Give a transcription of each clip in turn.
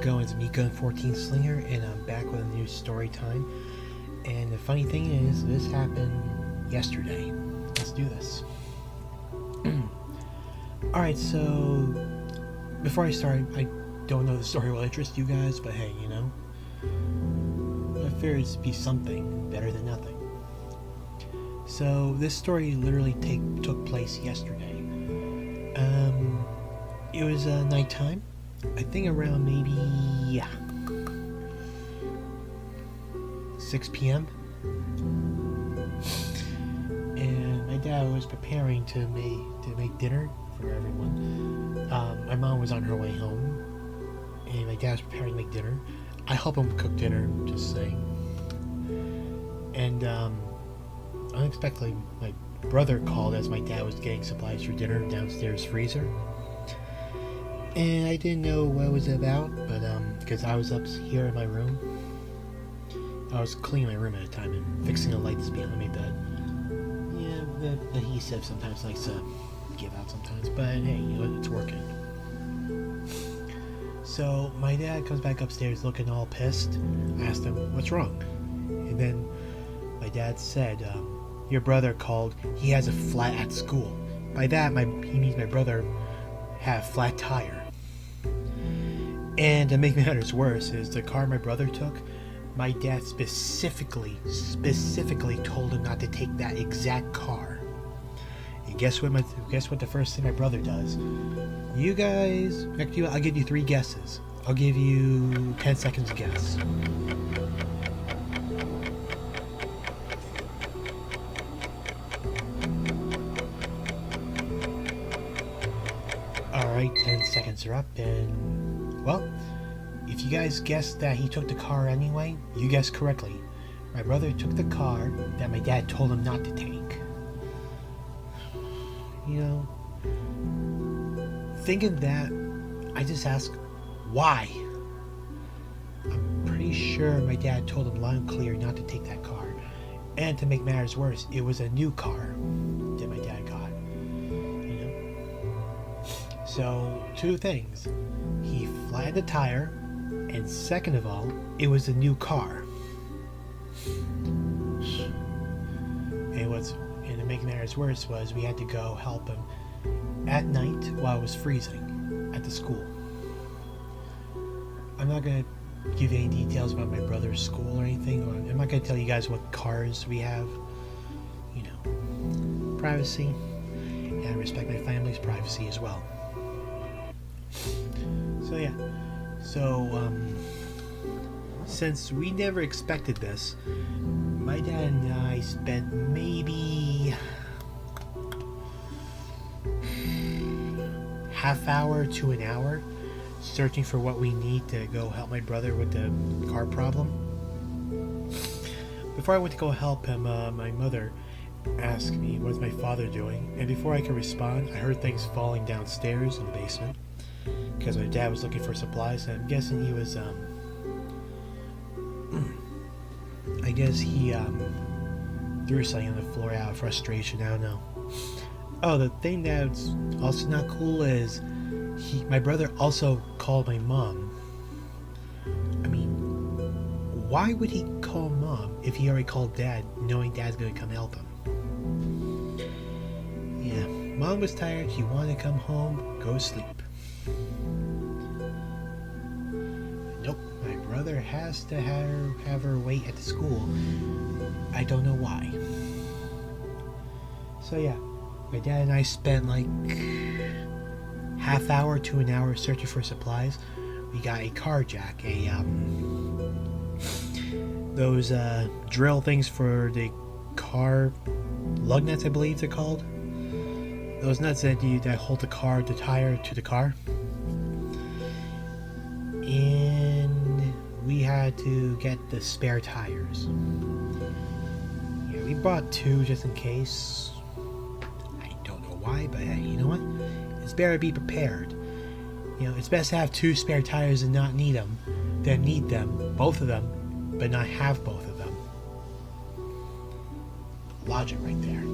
going? It's me, Gun 14 Slinger, and I'm back with a new story time. And the funny thing is, this happened yesterday. Let's do this. Alright, so before I start, I don't know if the story will interest you guys, but hey, you know, I figured it'd be something better than nothing. So this story literally took place yesterday. It was nighttime. I think around maybe 6 p.m. And my dad was preparing to make dinner for everyone. My mom was on her way home, and my dad was preparing to make dinner. I help him cook dinner, just saying. And unexpectedly, my brother called as my dad was getting supplies for dinner downstairs freezer. And I didn't know what it was about, but because I was up here in my room. I was cleaning my room at a time and fixing the lights behind my bed. Yeah, the adhesive sometimes likes to give out sometimes, but hey, you know, it's working. So my dad comes back upstairs looking all pissed. I asked him, what's wrong? And then my dad said, your brother called, he has a flat at school. By that, he means my brother had a flat tire. And to make matters worse is the car my brother took, my dad specifically told him not to take that exact car. And guess what the first thing my brother does? You guys, actually, I'll give you 3 guesses. I'll give you 10 seconds to guess. Alright, 10 seconds are up, and well, if you guys guessed that he took the car anyway, you guessed correctly. My brother took the car that my dad told him not to take. You know, thinking that, I just ask, why? I'm pretty sure my dad told him loud and clear not to take that car. And to make matters worse, it was a new car that my dad got. You know? So, 2 things. He flattened the tire, and second of all, it was a new car. And to make matters worse was we had to go help him at night while it was freezing at the school. I'm not going to give you any details about my brother's school or anything. I'm not going to tell you guys what cars we have. You know, privacy, and I respect my family's privacy as well. So yeah. So, since we never expected this, my dad and I spent maybe half hour to an hour searching for what we need to go help my brother with the car problem. Before I went to go help him, my mother asked me, what's my father doing? And before I could respond, I heard things falling downstairs in the basement. Because my dad was looking for supplies, and I'm guessing he was, I guess he, threw something on the floor out of frustration, I don't know. Oh, the thing that's also not cool is, my brother also called my mom. I mean, why would he call mom if he already called dad, knowing dad's gonna come help him? Yeah, mom was tired, she wanted to come home, go sleep. Nope, my brother has to have her wait at the school. I don't know why. So yeah, my dad and I spent like half hour to an hour searching for supplies. We got a car jack, those drill things for the car lug nuts, I believe they're called. Those nuts that hold the tire to the car. And we had to get the spare tires. Yeah, we bought 2 just in case. I don't know why, but hey, you know what? It's better to be prepared. You know, it's best to have 2 spare tires and not need them than need them, both of them, but not have both of them. Logic right there.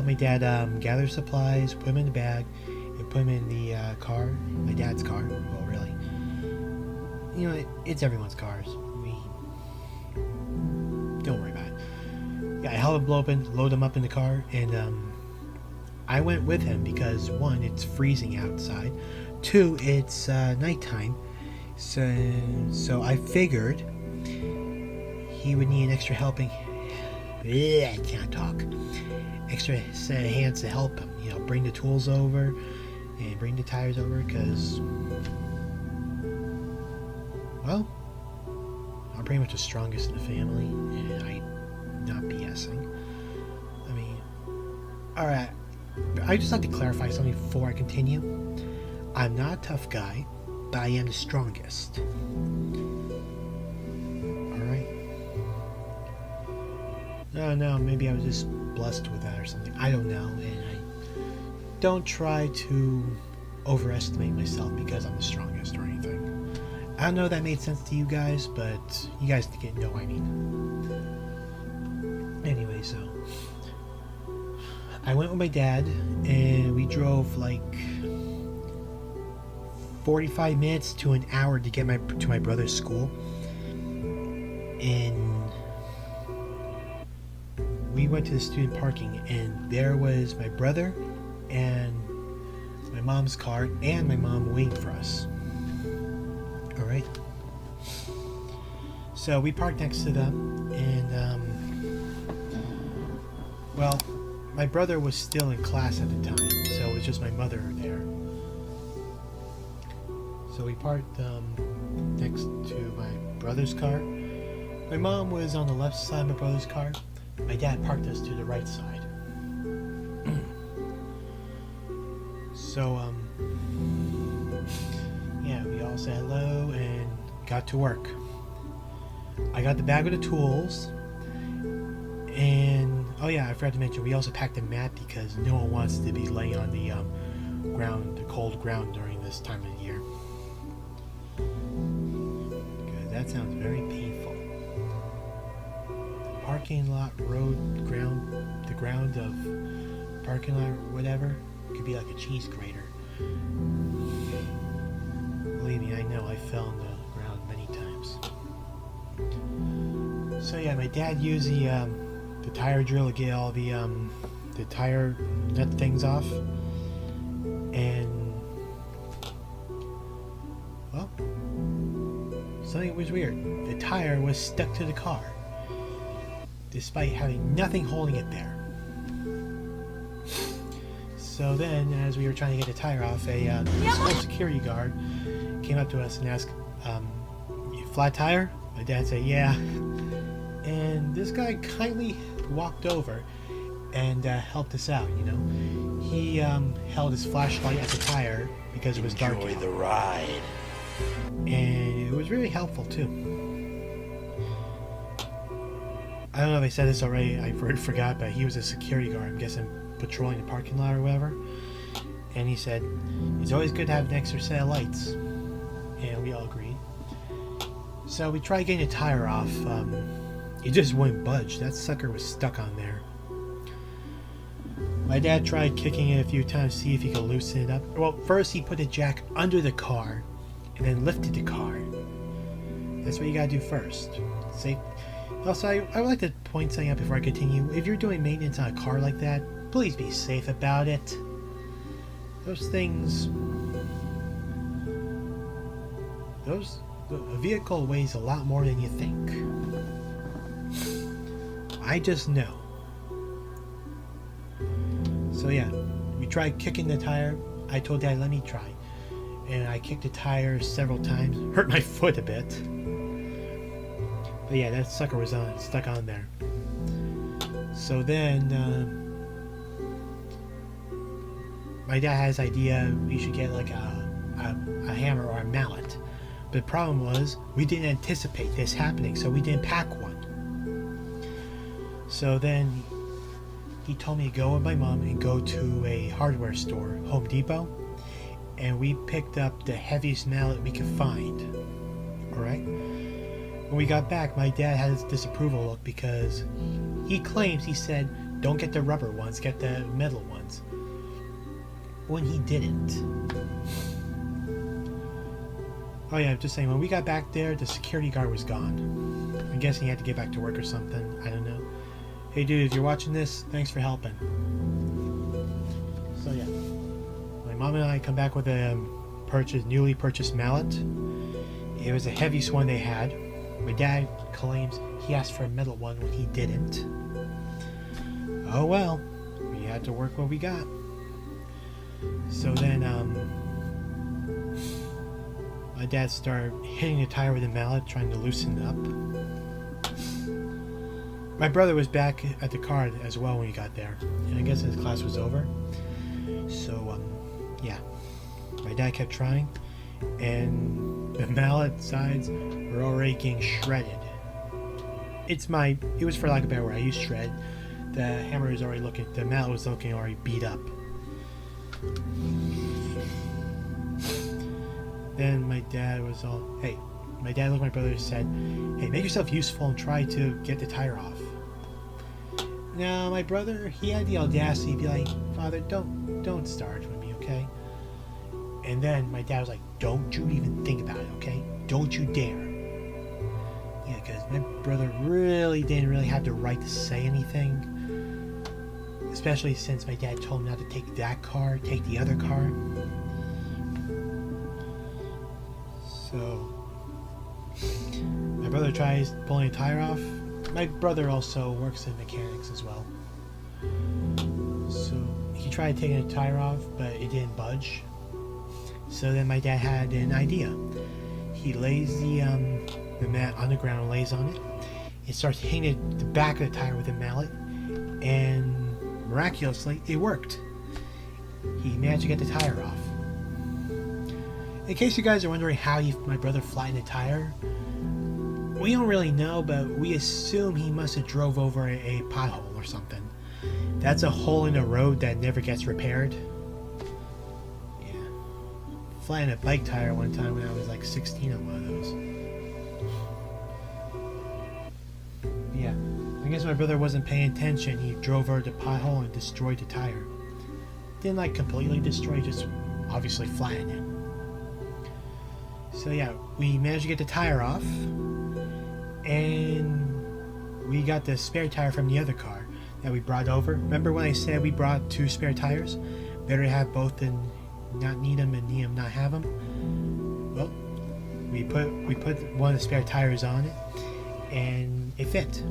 my dad gather supplies, put them in the bag, and put them in the car. My dad's car. Well, really, you know, it's everyone's cars. We don't worry about it. Yeah, I held them open, load them up in the car, and I went with him because one, it's freezing outside. Two, it's nighttime. So I figured he would need an extra helping. I can't talk. Extra set of hands to help him. You know, bring the tools over and bring the tires over because, well, I'm pretty much the strongest in the family, and I'm not BSing. I mean, alright. I just like to clarify something before I continue. I'm not a tough guy, but I am the strongest. Alright? No, maybe I was just blessed with that or something. I don't know, and I don't try to overestimate myself because I'm the strongest or anything. I don't know if that made sense to you guys, but you guys know what I mean. Anyway, so I went with my dad, and we drove like 45 minutes to an hour to get to my brother's school. And we went to the student parking, and there was my brother and my mom's car and my mom waiting for us. Alright. So we parked next to them, and well, my brother was still in class at the time, so it was just my mother there. So we parked next to my brother's car. My mom was on the left side of my brother's car. My dad parked us to the right side. So, yeah, we all said hello and got to work. I got the bag with the tools, and oh yeah, I forgot to mention, we also packed a mat because no one wants to be laying on the ground, the cold ground during this time of the year. Because that sounds very painful. The parking lot, road, ground, the ground of parking lot, or whatever, could be like a cheese grater. Believe me, I know I fell on the ground many times. So yeah, my dad used the tire drill to get all the tire nut things off, and well, something was weird. The tire was stuck to the car, despite having nothing holding it there. So then, as we were trying to get the tire off, a small security guard came up to us and asked, "Flat tire?" My dad said, "Yeah." And this guy kindly walked over and helped us out, you know. He held his flashlight at the tire because it was dark. Enjoy the ride. And it was really helpful too. I don't know if I said this already, I forgot, but he was a security guard, I'm guessing patrolling the parking lot or whatever. And he said, "It's always good to have an extra set of lights." And we all agreed. So we tried getting the tire off. It just wouldn't budge. That sucker was stuck on there. My dad tried kicking it a few times to see if he could loosen it up. Well, first he put the jack under the car and then lifted the car. That's what you gotta do first. Safe. Also, I would like to point something out before I continue. If you're doing maintenance on a car like that, please be safe about it. Those things... a vehicle weighs a lot more than you think. I just know. So yeah, we tried kicking the tire. I told Dad, let me try. And I kicked the tire several times. Hurt my foot a bit. But yeah, that sucker was stuck on there. So then, my dad had this idea we should get like a hammer or a mallet. But the problem was, we didn't anticipate this happening, so we didn't pack one. So then, he told me to go with my mom and go to a hardware store, Home Depot, and we picked up the heaviest mallet we could find. Alright? When we got back, my dad had his disapproval look because he claims, he said, don't get the rubber ones, get the metal ones. When he didn't. Oh yeah, just saying, when we got back there, the security guard was gone. I'm guessing he had to get back to work or something. I don't know. Hey dude, if you're watching this, thanks for helping. So yeah, my mom and I come back with a newly purchased mallet. It was the heaviest one they had. My dad claims he asked for a metal one when he didn't. Oh well, we had to work what we got. So then, my dad started hitting the tire with a mallet, trying to loosen it up. My brother was back at the car as well when he got there, and I guess his class was over. So, yeah, my dad kept trying, and the mallet sides were already getting shredded. It was, for lack of a better word, I used shred. The hammer was already the mallet was looking already beat up. Then my dad was all, my dad looked at my brother and said, hey, make yourself useful and try to get the tire off. Now, my brother, he had the audacity to be like, Father, don't start with me, okay? And then my dad was like, don't you even think about it, okay? Don't you dare. Yeah, because my brother didn't really have the right to say anything. Especially since my dad told him not to take that car, take the other car. So, my brother tries pulling a tire off. My brother also works in mechanics as well. So, he tried taking the tire off, but it didn't budge. So then my dad had an idea. He lays the mat on the ground and lays on it. He starts hitting the back of the tire with a mallet, and miraculously, it worked. He managed to get the tire off. In case you guys are wondering how my brother flattened the tire, we don't really know, but we assume he must have drove over a pothole or something. That's a hole in the road that never gets repaired. Yeah. Flattened a bike tire one time when I was like 16 on one of those. Yeah. I guess my brother wasn't paying attention. He drove over the pothole and destroyed the tire. Didn't like completely destroy, just obviously flatten it. So yeah, we managed to get the tire off, and we got the spare tire from the other car that we brought over. Remember when I said we brought 2 spare tires? Better to have both than not need them and need them not have them. Well, we put one of the spare tires on it, and it fit.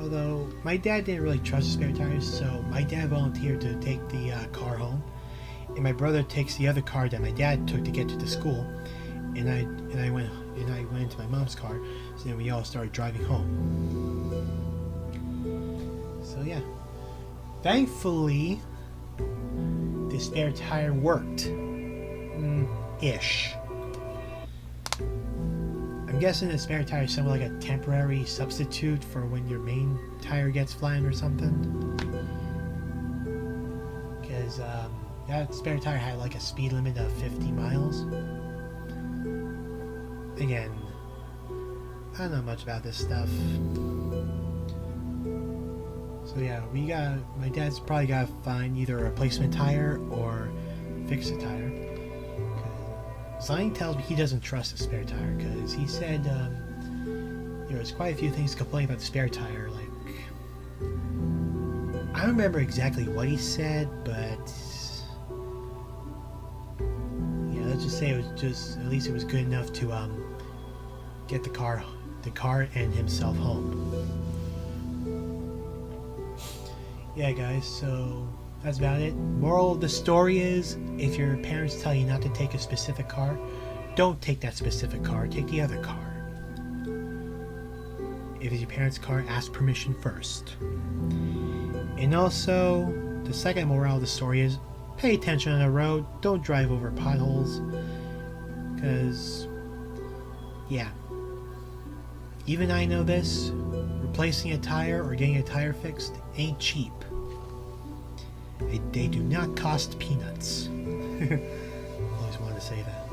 Although my dad didn't really trust the spare tires, so my dad volunteered to take the car home, and my brother takes the other car that my dad took to get to the school, and I went into my mom's car. So then we all started driving home. So yeah, thankfully the spare tire worked, ish. I'm guessing the spare tire is somewhat like a temporary substitute for when your main tire gets flattened or something. Because that spare tire had like a speed limit of 50 miles. Again, I don't know much about this stuff. So yeah, my dad's probably got to find either a replacement tire or fix the tire. Something tells me he doesn't trust the spare tire, because he said there was quite a few things to complain about the spare tire. Like, I don't remember exactly what he said, but yeah, let's just say it was just, at least it was good enough to get the car and himself home. Yeah, guys, so that's about it. Moral of the story is, if your parents tell you not to take a specific car, don't take that specific car, take the other car. If it's your parents' car, ask permission first. And also, the second moral of the story is, pay attention on the road, don't drive over potholes, because, yeah, even I know this, replacing a tire or getting a tire fixed ain't cheap. They do not cost peanuts. Always wanted to say that.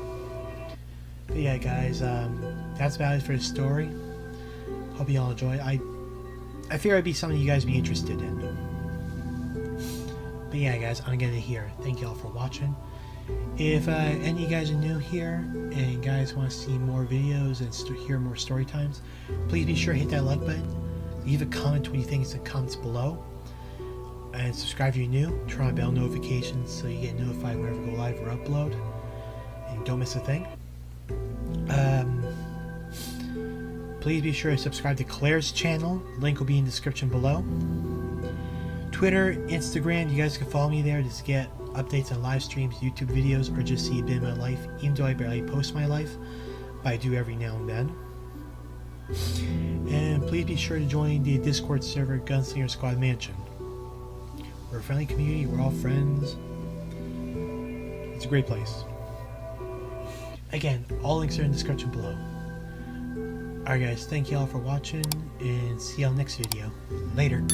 But yeah, guys, that's about it for the story. Hope you all enjoy. I figure it'd be something you guys be interested in. But yeah, guys, I'm gonna here. Thank you all for watching. If any of you guys are new here and guys want to see more videos and hear more story times, please be sure to hit that like button. Leave a comment what you think in the comments below. And subscribe if you're new. Turn on bell notifications so you get notified whenever we go live or upload. And don't miss a thing. Please be sure to subscribe to Claire's channel. Link will be in the description below. Twitter, Instagram, you guys can follow me there to get updates on live streams, YouTube videos, or just see a bit of my life, even though I barely post my life, but I do every now and then. And please be sure to join the Discord server Gunslinger Squad Mansion. We're a friendly community, we're all friends. It's a great place. Again, all links are in the description below. Alright guys, thank you all for watching, and see you all next video. Later.